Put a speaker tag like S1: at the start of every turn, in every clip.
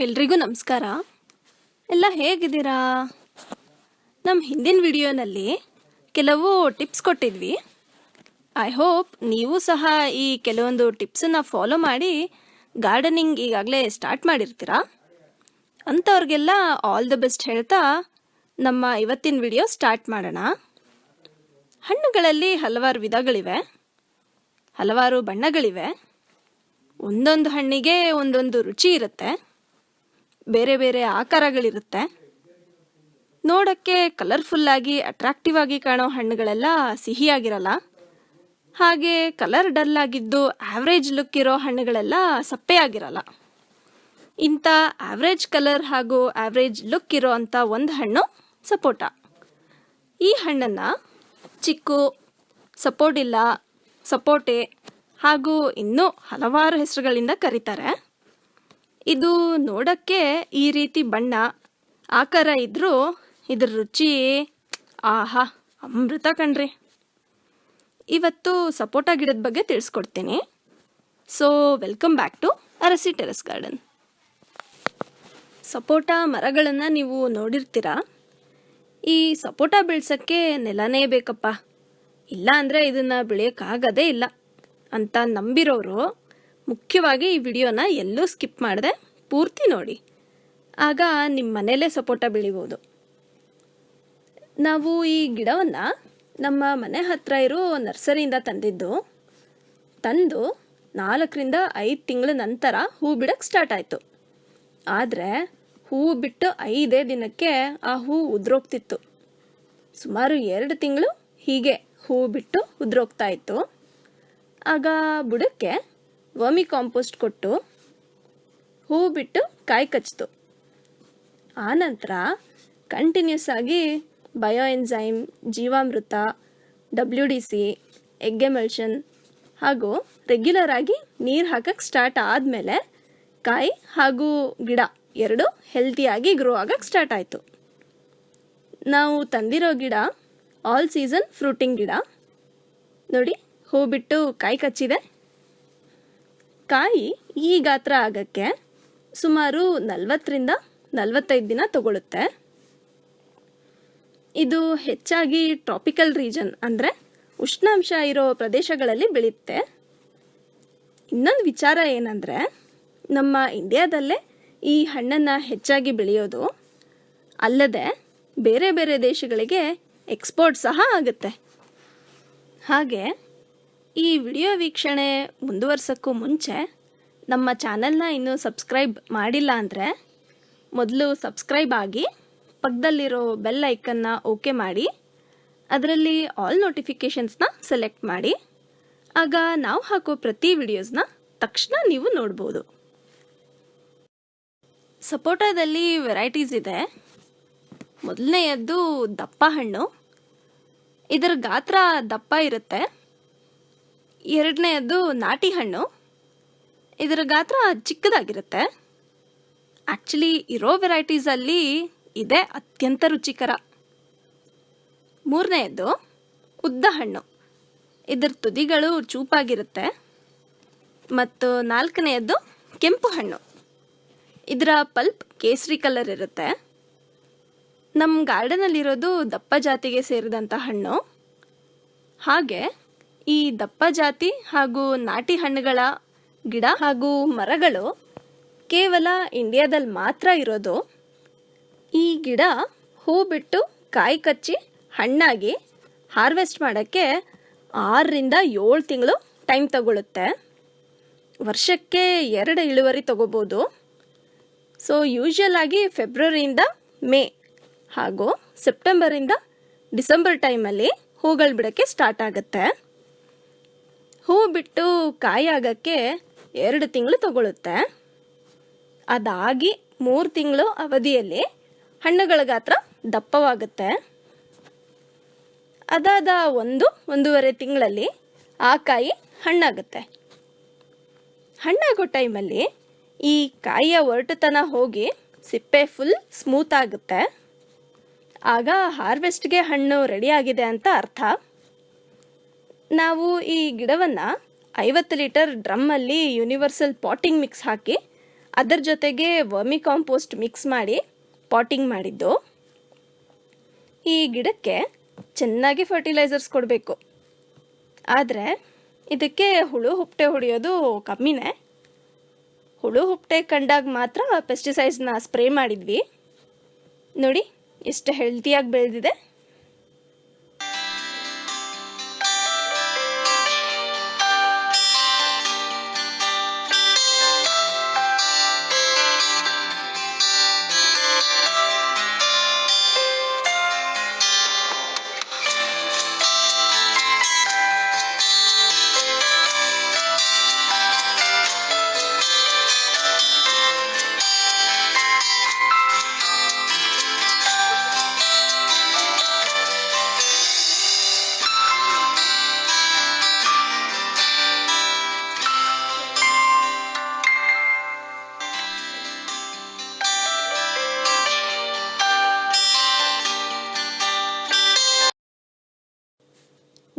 S1: ಎಲ್ರಿಗೂ ನಮಸ್ಕಾರ. ಎಲ್ಲ ಹೇಗಿದ್ದೀರಾ? ನಮ್ಮ ಹಿಂದಿನ ವಿಡಿಯೋನಲ್ಲಿ ಕೆಲವು ಟಿಪ್ಸ್ ಕೊಟ್ಟಿದ್ವಿ. ಐ ಹೋಪ್ ನೀವು ಸಹ ಈ ಕೆಲವೊಂದು ಟಿಪ್ಸನ್ನು ಫಾಲೋ ಮಾಡಿ ಗಾರ್ಡನಿಂಗ್ ಈಗಾಗಲೇ ಸ್ಟಾರ್ಟ್ ಮಾಡಿರ್ತೀರಾ. ಅಂಥವ್ರಿಗೆಲ್ಲ ಆಲ್ ದ ಬೆಸ್ಟ್ ಹೇಳ್ತಾ ನಮ್ಮ ಇವತ್ತಿನ ವಿಡಿಯೋ ಸ್ಟಾರ್ಟ್ ಮಾಡೋಣ. ಹಣ್ಣುಗಳಲ್ಲಿ ಹಲವಾರು ವಿಧಗಳಿವೆ, ಹಲವಾರು ಬಣ್ಣಗಳಿವೆ. ಒಂದೊಂದು ಹಣ್ಣಿಗೆ ಒಂದೊಂದು ರುಚಿ ಇರುತ್ತೆ, ಬೇರೆ ಬೇರೆ ಆಕಾರಗಳಿರುತ್ತೆ. ನೋಡೋಕ್ಕೆ ಕಲರ್ಫುಲ್ಲಾಗಿ ಅಟ್ರಾಕ್ಟಿವ್ ಆಗಿ ಕಾಣೋ ಹಣ್ಣುಗಳೆಲ್ಲ ಸಿಹಿಯಾಗಿರಲ್ಲ. ಹಾಗೆ ಕಲರ್ ಡಲ್ ಆಗಿದ್ದು ಆವ್ರೇಜ್ ಲುಕ್ ಇರೋ ಹಣ್ಣುಗಳೆಲ್ಲ ಸಪ್ಪೆಯಾಗಿರಲ್ಲ. ಇಂಥ ಆವ್ರೇಜ್ ಕಲರ್ ಹಾಗೂ ಆವ್ರೇಜ್ ಲುಕ್ ಇರೋ ಅಂಥ ಒಂದು ಹಣ್ಣು ಸಪೋಟ. ಈ ಹಣ್ಣನ್ನು ಚಿಕ್ಕು, ಸಪೋಟಿಲ್ಲ, ಸಪೋಟೆ ಹಾಗೂ ಇನ್ನೂ ಹಲವಾರು ಹೆಸರುಗಳಿಂದ ಕರೀತಾರೆ. ಇದು ನೋಡೋಕ್ಕೆ ಈ ರೀತಿ ಬಣ್ಣ ಆಕಾರ ಇದ್ದರೂ ಇದ್ರ ರುಚಿ ಆಹಾ ಅಮೃತ ಕಣ್ರಿ. ಇವತ್ತು ಸಪೋಟ ಗಿಡದ ಬಗ್ಗೆ ತಿಳಿಸ್ಕೊಡ್ತೀನಿ. ಸೊ ವೆಲ್ಕಮ್ ಬ್ಯಾಕ್ ಟು ಅರಸಿ ಟೆರೆಸ್ ಗಾರ್ಡನ್. ಸಪೋಟ ಮರಗಳನ್ನು ನೀವು ನೋಡಿರ್ತೀರ. ಈ ಸಪೋಟ ಬೆಳೆಸೋಕ್ಕೆ ನೆಲನೇ ಬೇಕಪ್ಪ, ಇಲ್ಲ ಅಂದರೆ ಇದನ್ನು ಬೆಳೆಯೋಕ್ಕಾಗೋದೇ ಇಲ್ಲ ಅಂತ ನಂಬಿರೋರು ಮುಖ್ಯವಾಗಿ ಈ ವಿಡಿಯೋನ ಎಲ್ಲೂ ಸ್ಕಿಪ್ ಮಾಡದೆ ಪೂರ್ತಿ ನೋಡಿ. ಆಗ ನಿಮ್ಮ ಮನೆಯಲ್ಲೇ ಸಪೋಟ ಬೆಳಿಬೋದು. ನಾವು ಈ ಗಿಡವನ್ನು ನಮ್ಮ ಮನೆ ಹತ್ತಿರ ಇರೋ ನರ್ಸರಿಯಿಂದ ತಂದು 4ರಿಂದ 5 ತಿಂಗಳ ನಂತರ ಹೂ ಬಿಡೋಕ್ಕೆ ಸ್ಟಾರ್ಟ್ ಆಯಿತು. ಆದರೆ ಹೂ ಬಿಟ್ಟು 5 ದಿನಕ್ಕೆ ಆ ಹೂ ಉದುರೋಗ್ತಿತ್ತು. ಸುಮಾರು 2 ತಿಂಗಳು ಹೀಗೆ ಹೂ ಬಿಟ್ಟು ಉದುರೋಗ್ತಾ ಇತ್ತು. ಆಗ ಬುಡಕ್ಕೆ ವರ್ಮಿ ಕಾಂಪೋಸ್ಟ್ ಕೊಟ್ಟು ಹೂ ಬಿಟ್ಟು ಕಾಯಿ ಕಚ್ಚಿತು. ಆನಂತರ ಕಂಟಿನ್ಯೂಸ್ ಆಗಿ ಬಯೋ ಎನ್ಸೈಮ್, ಜೀವಾಮೃತ, WDC, ಎಗ್ ಎಮಲ್ಷನ್ ಹಾಗೂ ರೆಗ್ಯುಲರ್ ಆಗಿ ನೀರು ಹಾಕಕ್ಕೆ ಸ್ಟಾರ್ಟ್ ಆದಮೇಲೆ ಕಾಯಿ ಹಾಗೂ ಗಿಡ ಎರಡು ಹೆಲ್ತಿಯಾಗಿ ಗ್ರೋ ಆಗಕ್ಕೆ ಸ್ಟಾರ್ಟ್ ಆಯಿತು. ನಾವು ತಂದಿರೋ ಗಿಡ ಆಲ್ ಸೀಸನ್ ಫ್ರೂಟಿಂಗ್ ಗಿಡ. ನೋಡಿ, ಹೂ ಬಿಟ್ಟು ಕಾಯಿ ಕಚ್ಚಿದೆ. ಕಾಯಿ ಈ ಗಾತ್ರ ಆಗೋಕ್ಕೆ ಸುಮಾರು 40ರಿಂದ 45 ದಿನ ತಗೊಳ್ಳುತ್ತೆ. ಇದು ಹೆಚ್ಚಾಗಿ ಟ್ರಾಪಿಕಲ್ ರೀಜನ್ ಅಂದರೆ ಉಷ್ಣಾಂಶ ಇರೋ ಪ್ರದೇಶಗಳಲ್ಲಿ ಬೆಳೆಯುತ್ತೆ. ಇನ್ನೊಂದು ವಿಚಾರ ಏನಂದರೆ, ನಮ್ಮ ಇಂಡಿಯಾದಲ್ಲೇ ಈ ಹಣ್ಣನ್ನು ಹೆಚ್ಚಾಗಿ ಬೆಳೆಯೋದು ಅಲ್ಲದೆ ಬೇರೆ ಬೇರೆ ದೇಶಗಳಿಗೆ ಎಕ್ಸ್ಪೋರ್ಟ್ ಸಹ ಆಗುತ್ತೆ. ಹಾಗೆ ಈ ವಿಡಿಯೋ ವೀಕ್ಷಣೆ ಮುಂದುವರ್ಸೋಕ್ಕೂ ಮುಂಚೆ ನಮ್ಮ ಚಾನಲ್ನ ಇನ್ನೂ ಸಬ್ಸ್ಕ್ರೈಬ್ ಮಾಡಿಲ್ಲ ಅಂದರೆ ಮೊದಲು ಸಬ್ಸ್ಕ್ರೈಬ್ ಆಗಿ ಪಕ್ಕದಲ್ಲಿರೋ ಬೆಲ್ ಐಕನ್ನ ಓಕೆ ಮಾಡಿ, ಅದರಲ್ಲಿ ಆಲ್ ನೋಟಿಫಿಕೇಷನ್ಸ್ನ ಸೆಲೆಕ್ಟ್ ಮಾಡಿ. ಆಗ ನಾವು ಹಾಕೋ ಪ್ರತಿ ವಿಡಿಯೋಸ್ನ ತಕ್ಷಣ ನೀವು ನೋಡ್ಬೋದು. ಸಪೋಟದಲ್ಲಿ ವೆರೈಟೀಸ್ ಇದೆ. ಮೊದಲನೆಯದ್ದು ದಪ್ಪ ಹಣ್ಣು. ಇದರ ಗಾತ್ರ ದಪ್ಪ ಇರುತ್ತೆ. ಎರಡನೆಯದ್ದು ನಾಟಿ ಹಣ್ಣು. ಇದರ ಗಾತ್ರ ಚಿಕ್ಕದಾಗಿರುತ್ತೆ. ಆ್ಯಕ್ಚುಲಿ ಇರೋ ವೆರೈಟೀಸಲ್ಲಿ ಇದೇ ಅತ್ಯಂತ ರುಚಿಕರ. ಮೂರನೆಯದ್ದು ಉದ್ದ ಹಣ್ಣು. ಇದರ ತುದಿಗಳು ಚೂಪಾಗಿರುತ್ತೆ. ಮತ್ತು 4ನೆಯದ್ದು ಕೆಂಪು ಹಣ್ಣು. ಇದರ ಪಲ್ಪ್ ಕೇಸರಿ ಕಲರ್ ಇರುತ್ತೆ. ನಮ್ಮ ಗಾರ್ಡನಲ್ಲಿರೋದು ದಪ್ಪ ಜಾತಿಗೆ ಸೇರಿದಂಥ ಹಣ್ಣು. ಹಾಗೆ ಈ ದಪ್ಪ ಜಾತಿ ಹಾಗೂ ನಾಟಿ ಹಣ್ಣುಗಳ ಗಿಡ ಹಾಗೂ ಮರಗಳು ಕೇವಲ ಇಂಡಿಯಾದಲ್ಲಿ ಮಾತ್ರ ಇರೋದು. ಈ ಗಿಡ ಹೂ ಬಿಟ್ಟು ಕಾಯಿ ಕಚ್ಚಿ ಹಣ್ಣಾಗಿ ಹಾರ್ವೆಸ್ಟ್ ಮಾಡೋಕ್ಕೆ 6ರಿಂದ 7 ತಿಂಗಳು ಟೈಮ್ ತಗೊಳ್ಳುತ್ತೆ. ವರ್ಷಕ್ಕೆ 2 ಇಳುವರಿ ತಗೋಬೋದು. ಸೊ ಯೂಶ್ವಲ್ ಆಗಿ ಫೆಬ್ರವರಿಯಿಂದ ಮೇ ಹಾಗೂ ಸೆಪ್ಟೆಂಬರಿಂದ ಡಿಸೆಂಬರ್ ಟೈಮಲ್ಲಿ ಹೂಗಳು ಬಿಡೋಕ್ಕೆ ಸ್ಟಾರ್ಟ್ ಆಗುತ್ತೆ. ಹೂ ಬಿಟ್ಟು ಕಾಯಿ ಆಗೋಕ್ಕೆ 2 ತಿಂಗಳು ತಗೊಳ್ಳುತ್ತೆ. ಅದಾಗಿ 3 ತಿಂಗಳು ಅವಧಿಯಲ್ಲಿ ಹಣ್ಣುಗಳ ಗಾತ್ರ ದಪ್ಪವಾಗುತ್ತೆ. ಅದಾದ 1-1.5 ತಿಂಗಳಲ್ಲಿ ಆ ಕಾಯಿ ಹಣ್ಣಾಗುತ್ತೆ. ಹಣ್ಣಾಗೋ ಟೈಮಲ್ಲಿ ಈ ಕಾಯಿಯ ಒರಟುತನ ಹೋಗಿ ಸಿಪ್ಪೆ ಫುಲ್ ಸ್ಮೂತ್ ಆಗುತ್ತೆ. ಆಗ ಹಾರ್ವೆಸ್ಟ್ಗೆ ಹಣ್ಣು ರೆಡಿಯಾಗಿದೆ ಅಂತ ಅರ್ಥ. ನಾವು ಈ ಗಿಡವನ್ನು 50 ಲೀಟರ್ ಡ್ರಮ್ಮಲ್ಲಿ ಯೂನಿವರ್ಸಲ್ ಪಾಟಿಂಗ್ ಮಿಕ್ಸ್ ಹಾಕಿ ಅದರ ಜೊತೆಗೆ ವರ್ಮಿ ಕಾಂಪೋಸ್ಟ್ ಮಿಕ್ಸ್ ಮಾಡಿ ಪಾಟಿಂಗ್ ಮಾಡಿದ್ದು. ಈ ಗಿಡಕ್ಕೆ ಚೆನ್ನಾಗಿ ಫರ್ಟಿಲೈಸರ್ಸ್ ಕೊಡಬೇಕು. ಆದರೆ ಇದಕ್ಕೆ ಹುಳು ಹುಪ್ಪಟೆ ಹೊಡೆಯೋದು ಕಮ್ಮಿನೇ. ಹುಳು ಹುಪ್ಪಟೆ ಕಂಡಾಗ ಮಾತ್ರ ಪೆಸ್ಟಿಸೈಡ್ಸ್ನ ಸ್ಪ್ರೇ ಮಾಡಿದ್ವಿ. ನೋಡಿ ಎಷ್ಟು ಹೆಲ್ತಿಯಾಗಿ ಬೆಳೆದಿದೆ.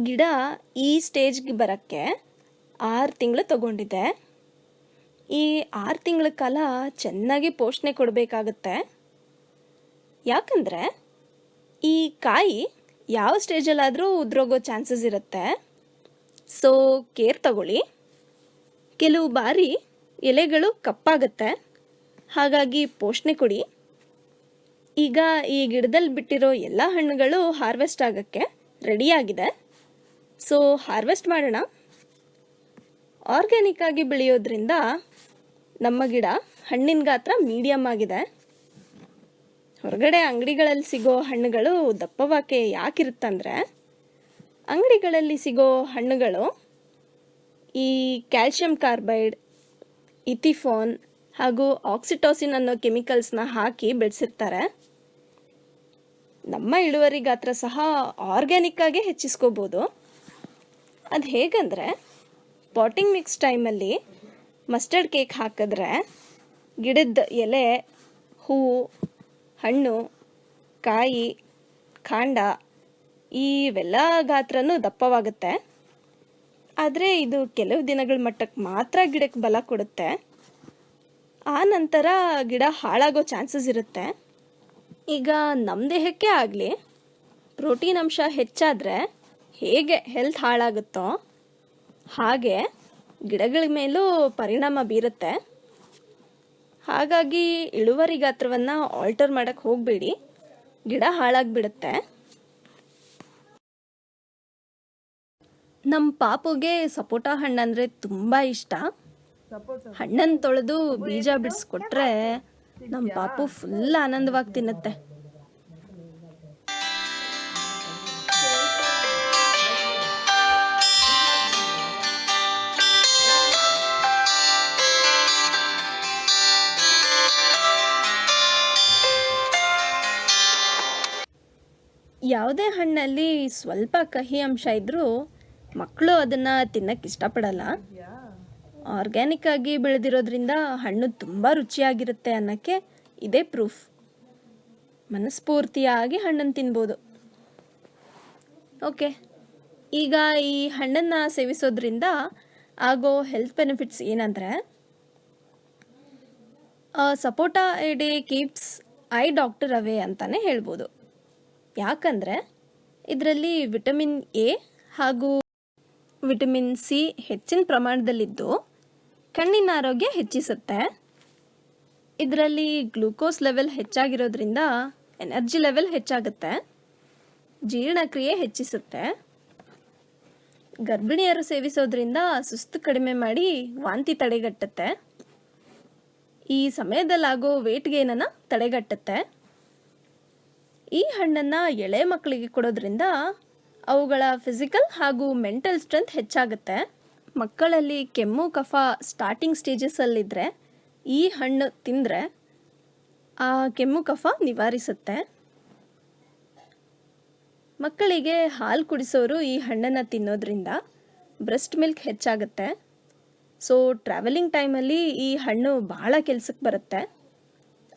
S1: ಗಿಡ ಈ ಸ್ಟೇಜ್ಗೆ ಬರೋಕ್ಕೆ 6 ತಿಂಗಳು ತಗೊಂಡಿದೆ. ಈ 6 ತಿಂಗಳ ಕಾಲ ಚೆನ್ನಾಗಿ ಪೋಷಣೆ ಕೊಡಬೇಕಾಗತ್ತೆ. ಯಾಕಂದರೆ ಈ ಕಾಯಿ ಯಾವ ಸ್ಟೇಜಲ್ಲಾದರೂ ಉದುರೋಗೋ ಚಾನ್ಸಸ್ ಇರುತ್ತೆ. ಸೊ ಕೇರ್ ತಗೊಳ್ಳಿ. ಕೆಲವು ಬಾರಿ ಎಲೆಗಳು ಕಪ್ಪಾಗುತ್ತೆ, ಹಾಗಾಗಿ ಪೋಷಣೆ ಕೊಡಿ. ಈಗ ಈ ಗಿಡದಲ್ಲಿ ಬಿಟ್ಟಿರೋ ಎಲ್ಲ ಹಣ್ಣುಗಳು ಹಾರ್ವೆಸ್ಟ್ ಆಗೋಕ್ಕೆ ರೆಡಿಯಾಗಿದೆ. ಸೊ ಹಾರ್ವೆಸ್ಟ್ ಮಾಡೋಣ. ಆರ್ಗ್ಯಾನಿಕ್ ಆಗಿ ಬೆಳೆಯೋದ್ರಿಂದ ನಮ್ಮ ಗಿಡ ಹಣ್ಣಿನ ಗಾತ್ರ ಮೀಡಿಯಮ್ ಆಗಿದೆ. ಹೊರಗಡೆ ಅಂಗಡಿಗಳಲ್ಲಿ ಸಿಗೋ ಹಣ್ಣುಗಳು ದಪ್ಪವಾಕೆ ಯಾಕಿರುತ್ತಂದರೆ, ಅಂಗಡಿಗಳಲ್ಲಿ ಸಿಗೋ ಹಣ್ಣುಗಳು ಈ ಕ್ಯಾಲ್ಶಿಯಂ ಕಾರ್ಬೈಡ್, ಇಥಿಫೋನ್ ಹಾಗೂ ಆಕ್ಸಿಟೋಸಿನ್ ಅನ್ನೋ ಕೆಮಿಕಲ್ಸ್ನ ಹಾಕಿ ಬೆಳೆಸಿರ್ತಾರೆ. ನಮ್ಮ ಇಳುವರಿ ಗಾತ್ರ ಸಹ ಆರ್ಗ್ಯಾನಿಕ್ ಆಗಿ ಹೆಚ್ಚಿಸ್ಕೋಬೋದು. ಅದು ಹೇಗಂದರೆ, ಪಾಟಿಂಗ್ ಮಿಕ್ಸ್ ಟೈಮಲ್ಲಿ ಮಸ್ಟರ್ಡ್ ಕೇಕ್ ಹಾಕಿದ್ರೆ ಗಿಡದ ಎಲೆ, ಹೂವು, ಹಣ್ಣು, ಕಾಯಿ, ಕಾಂಡ ಇವೆಲ್ಲ ಗಾತ್ರನೂ ದಪ್ಪವಾಗುತ್ತೆ. ಆದರೆ ಇದು ಕೆಲವು ದಿನಗಳ ಮಟ್ಟಕ್ಕೆ ಮಾತ್ರ ಗಿಡಕ್ಕೆ ಬಲ ಕೊಡುತ್ತೆ. ಆ ನಂತರ ಗಿಡ ಹಾಳಾಗೋ ಚಾನ್ಸಸ್ ಇರುತ್ತೆ. ಈಗ ನಮ್ಮ ದೇಹಕ್ಕೆ ಆಗಲಿ ಪ್ರೋಟೀನ್ ಅಂಶ ಹೆಚ್ಚಾದರೆ ಹೇಗೆ ಹೆಲ್ತ್ ಹಾಳಾಗುತ್ತೋ ಹಾಗೆ ಗಿಡಗಳ ಮೇಲೂ ಪರಿಣಾಮ ಬೀರುತ್ತೆ. ಹಾಗಾಗಿ ಇಳುವರಿ ಗಾತ್ರವನ್ನು ಆಲ್ಟರ್ ಮಾಡೋಕ್ಕೆ ಹೋಗಬೇಡಿ, ಗಿಡ ಹಾಳಾಗಿಬಿಡುತ್ತೆ. ನಮ್ಮ ಪಾಪುಗೆ ಸಪೋಟ ಹಣ್ಣಂದರೆ ತುಂಬ ಇಷ್ಟ. ಹಣ್ಣನ್ನು ತೊಳೆದು ಬೀಜ ಬಿಡಿಸ್ಕೊಟ್ರೆ ನಮ್ಮ ಪಾಪು ಫುಲ್ ಆನಂದವಾಗಿ ತಿನ್ನುತ್ತೆ. ಯಾವುದೇ ಹಣ್ಣಲ್ಲಿ ಸ್ವಲ್ಪ ಕಹಿ ಅಂಶ ಇದ್ದರೂ ಮಕ್ಕಳು ಅದನ್ನು ತಿನ್ನಕ್ಕೆ ಇಷ್ಟಪಡಲ್ಲ. ಆರ್ಗ್ಯಾನಿಕ್ ಆಗಿ ಬೆಳೆದಿರೋದ್ರಿಂದ ಹಣ್ಣು ತುಂಬ ರುಚಿಯಾಗಿರುತ್ತೆ ಅನ್ನೋಕ್ಕೆ ಇದೇ ಪ್ರೂಫ್. ಮನಸ್ಫೂರ್ತಿಯಾಗಿ ಹಣ್ಣನ್ನು ತಿನ್ಬೋದು. ಓಕೆ, ಈಗ ಈ ಹಣ್ಣನ್ನು ಸೇವಿಸೋದ್ರಿಂದ ಆಗೋ ಹೆಲ್ತ್ ಬೆನಿಫಿಟ್ಸ್ ಏನಂದರೆ, sapota a day keeps eye doctor away ಅಂತಲೇ ಹೇಳ್ಬೋದು. ಯಾಕಂದರೆ ಇದರಲ್ಲಿ ವಿಟಮಿನ್ ಎ ಹಾಗೂ ವಿಟಮಿನ್ ಸಿ ಹೆಚ್ಚಿನ ಪ್ರಮಾಣದಲ್ಲಿದ್ದು ಕಣ್ಣಿನ ಆರೋಗ್ಯ ಹೆಚ್ಚಿಸುತ್ತೆ. ಇದರಲ್ಲಿ ಗ್ಲೂಕೋಸ್ ಲೆವೆಲ್ ಹೆಚ್ಚಾಗಿರೋದ್ರಿಂದ ಎನರ್ಜಿ ಲೆವೆಲ್ ಹೆಚ್ಚಾಗುತ್ತೆ, ಜೀರ್ಣಕ್ರಿಯೆ ಹೆಚ್ಚಿಸುತ್ತೆ. ಗರ್ಭಿಣಿಯರು ಸೇವಿಸೋದ್ರಿಂದ ಸುಸ್ತು ಕಡಿಮೆ ಮಾಡಿ ವಾಂತಿ ತಡೆಗಟ್ಟುತ್ತೆ. ಈ ಸಮಯದಲ್ಲಾಗೋ ವೇಟ್ ಗೇನನ್ನು ತಡೆಗಟ್ಟುತ್ತೆ. ಈ ಹಣ್ಣನ್ನು ಎಳೆ ಮಕ್ಕಳಿಗೆ ಕೊಡೋದ್ರಿಂದ ಅವುಗಳ ಫಿಸಿಕಲ್ ಹಾಗೂ ಮೆಂಟಲ್ ಸ್ಟ್ರೆಂತ್ ಹೆಚ್ಚಾಗುತ್ತೆ. ಮಕ್ಕಳಲ್ಲಿ ಕೆಮ್ಮು ಕಫ ಸ್ಟಾರ್ಟಿಂಗ್ ಸ್ಟೇಜಸ್ಸಲ್ಲಿದ್ದರೆ ಈ ಹಣ್ಣು ತಿಂದರೆ ಆ ಕೆಮ್ಮು ಕಫ ನಿವಾರಿಸುತ್ತೆ. ಮಕ್ಕಳಿಗೆ ಹಾಲು ಕುಡಿಸೋರು ಈ ಹಣ್ಣನ್ನು ತಿನ್ನೋದ್ರಿಂದ ಬ್ರೆಸ್ಟ್ ಮಿಲ್ಕ್ ಹೆಚ್ಚಾಗುತ್ತೆ. ಸೊ ಟ್ರಾವೆಲಿಂಗ್ ಟೈಮಲ್ಲಿ ಈ ಹಣ್ಣು ಭಾಳ ಕೆಲಸಕ್ಕೆ ಬರುತ್ತೆ.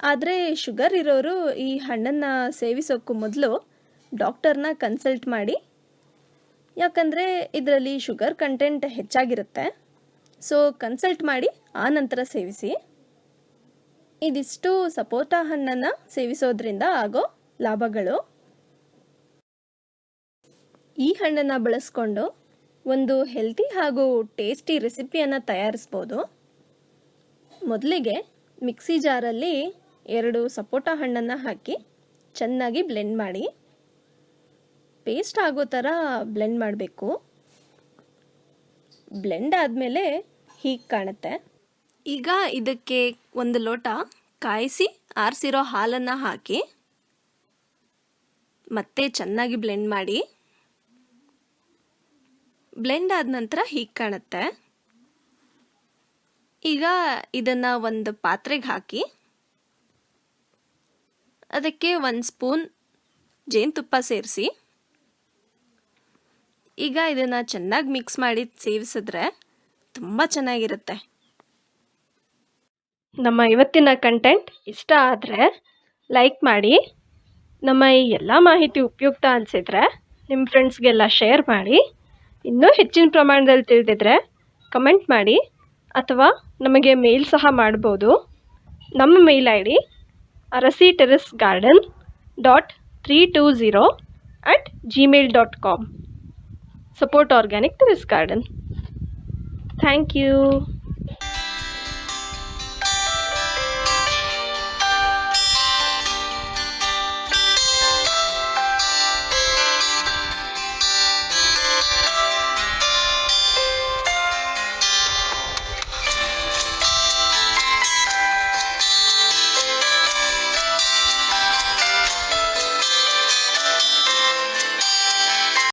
S1: ಆದರೆ ಶುಗರ್ ಇರೋರು ಈ ಹಣ್ಣನ್ನು ಸೇವಿಸೋಕ್ಕೂ ಮೊದಲು ಡಾಕ್ಟರ್ನ ಕನ್ಸಲ್ಟ್ ಮಾಡಿ, ಯಾಕಂದರೆ ಇದರಲ್ಲಿ ಶುಗರ್ ಕಂಟೆಂಟ್ ಹೆಚ್ಚಾಗಿರುತ್ತೆ. ಸೊ ಕನ್ಸಲ್ಟ್ ಮಾಡಿ ಆ ನಂತರ ಸೇವಿಸಿ. ಇದಿಷ್ಟು ಸಪೋಟ ಹಣ್ಣನ್ನು ಸೇವಿಸೋದ್ರಿಂದ ಆಗೋ ಲಾಭಗಳು. ಈ ಹಣ್ಣನ್ನು ಬಳಸ್ಕೊಂಡು ಒಂದು ಹೆಲ್ತಿ ಹಾಗೂ ಟೇಸ್ಟಿ ರೆಸಿಪಿಯನ್ನು ತಯಾರಿಸ್ಬೋದು. ಮೊದಲಿಗೆ ಮಿಕ್ಸಿ ಜಾರಲ್ಲಿ 2 ಸಪೋಟ ಹಣ್ಣನ್ನು ಹಾಕಿ ಚೆನ್ನಾಗಿ ಬ್ಲೆಂಡ್ ಮಾಡಿ ಪೇಸ್ಟ್ ಆಗೋ ಥರ ಬ್ಲೆಂಡ್ ಮಾಡಬೇಕು. ಬ್ಲೆಂಡ್ ಆದಮೇಲೆ ಹೀಗೆ ಕಾಣುತ್ತೆ. ಈಗ ಇದಕ್ಕೆ 1 ಲೋಟ ಕಾಯಿಸಿ ಆರಿಸಿರೋ ಹಾಲನ್ನು ಹಾಕಿ ಮತ್ತೆ ಚೆನ್ನಾಗಿ ಬ್ಲೆಂಡ್ ಮಾಡಿ. ಬ್ಲೆಂಡ್ ಆದ ನಂತರ ಹೀಗೆ ಕಾಣುತ್ತೆ. ಈಗ ಇದನ್ನು ಒಂದು ಪಾತ್ರೆಗೆ ಹಾಕಿ ಅದಕ್ಕೆ 1 ಸ್ಪೂನ್ ಜೇನುತುಪ್ಪ ಸೇರಿಸಿ ಈಗ ಇದನ್ನು ಚೆನ್ನಾಗಿ ಮಿಕ್ಸ್ ಮಾಡಿ ಸೇವಿಸಿದ್ರೆ ತುಂಬ ಚೆನ್ನಾಗಿರುತ್ತೆ. ನಮ್ಮ ಇವತ್ತಿನ ಕಂಟೆಂಟ್ ಇಷ್ಟ ಆದರೆ ಲೈಕ್ ಮಾಡಿ. ನಮ್ಮ ಈ ಎಲ್ಲ ಮಾಹಿತಿ ಉಪಯುಕ್ತ ಅನಿಸಿದರೆ ನಿಮ್ಮ ಫ್ರೆಂಡ್ಸ್ಗೆಲ್ಲ ಶೇರ್ ಮಾಡಿ. ಇನ್ನೂ ಹೆಚ್ಚಿನ ಪ್ರಮಾಣದಲ್ಲಿ ತಿಳಿದಿದ್ರೆ ಕಮೆಂಟ್ ಮಾಡಿ ಅಥವಾ ನಮಗೆ ಮೇಲ್ ಸಹ ಮಾಡ್ಬೋದು. ನಮ್ಮ ಮೇಲ್ ID arasiterracegarden.320@gmail.com. Support Organic Terrace Garden. Thank you.